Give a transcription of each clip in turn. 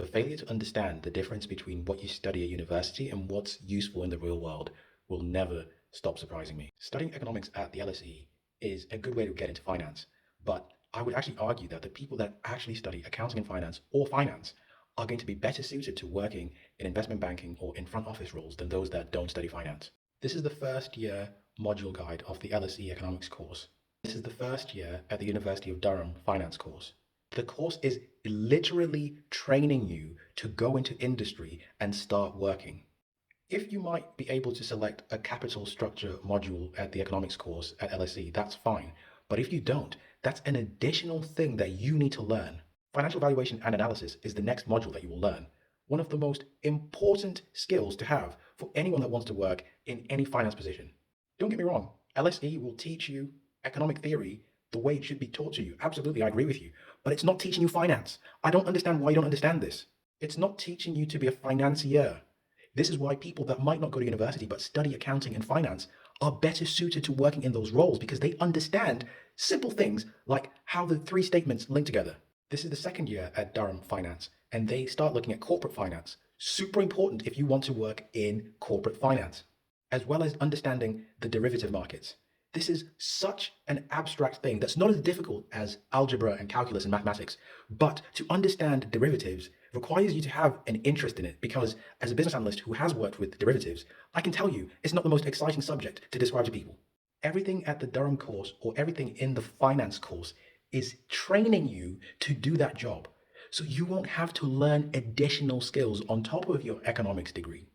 The failure to understand the difference between what you study at university and what's useful in the real world will never stop surprising me. Studying economics at the LSE is a good way to get into finance, but I would actually argue that the people that actually study accounting and finance or finance are going to be better suited to working in investment banking or in front office roles than those that don't study finance. This is the first year module guide of the LSE economics course. This is the first year at the University of Durham finance course. The course is literally training you to go into industry and start working. If you might be able to select a capital structure module at the economics course at LSE, that's fine. But if you don't, that's an additional thing that you need to learn. Financial valuation and analysis is the next module that you will learn. One of the most important skills to have for anyone that wants to work in any finance position. Don't get me wrong, LSE will teach you economic theory the way it should be taught to you. Absolutely, I agree with you. But it's not teaching you finance. I don't understand why you don't understand this. It's not teaching you to be a financier. This is why people that might not go to university but study accounting and finance are better suited to working in those roles because they understand simple things like how the three statements link together. This is the second year at Durham Finance, and they start looking at corporate finance. Super important if you want to work in corporate finance, as well as understanding the derivative markets. This is such an abstract thing that's not as difficult as algebra and calculus and mathematics, but to understand derivatives requires you to have an interest in it because as a business analyst who has worked with derivatives, I can tell you it's not the most exciting subject to describe to people. Everything at the Durham course or everything in the finance course is training you to do that job. So you won't have to learn additional skills on top of your economics degree.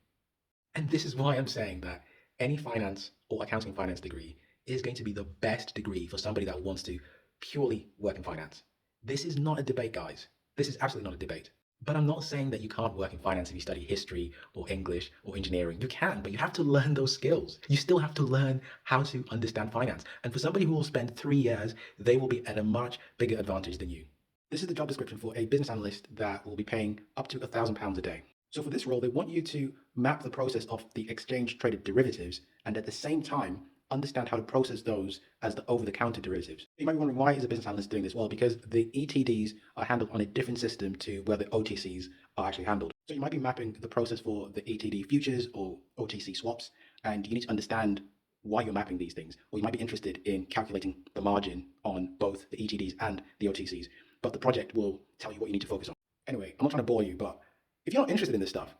And this is why I'm saying that any finance or accounting finance degree is going to be the best degree for somebody that wants to purely work in finance. This is not a debate, guys. This is absolutely not a debate. But I'm not saying that you can't work in finance if you study history or English or engineering. You can, but you have to learn those skills. You still have to learn how to understand finance. And for somebody who will spend 3 years, they will be at a much bigger advantage than you. This is the job description for a business analyst that will be paying up to £1,000 a day. So for this role, they want you to map the process of the exchange traded derivatives and at the same time understand how to process those as the over-the-counter derivatives. You might be wondering, why is a business analyst doing this? Well, because the ETDs are handled on a different system to where the OTCs are actually handled. So you might be mapping the process for the ETD futures or OTC swaps, and you need to understand why you're mapping these things. Or you might be interested in calculating the margin on both the ETDs and the OTCs, but the project will tell you what you need to focus on. Anyway, I'm not trying to bore you, but if you're not interested in this stuff,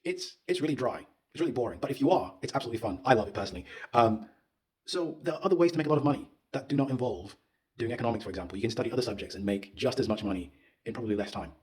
it's really dry. It's really boring. But if you are, it's absolutely fun. I love it personally. So there are other ways to make a lot of money that do not involve doing economics, for example. You can study other subjects and make just as much money in probably less time.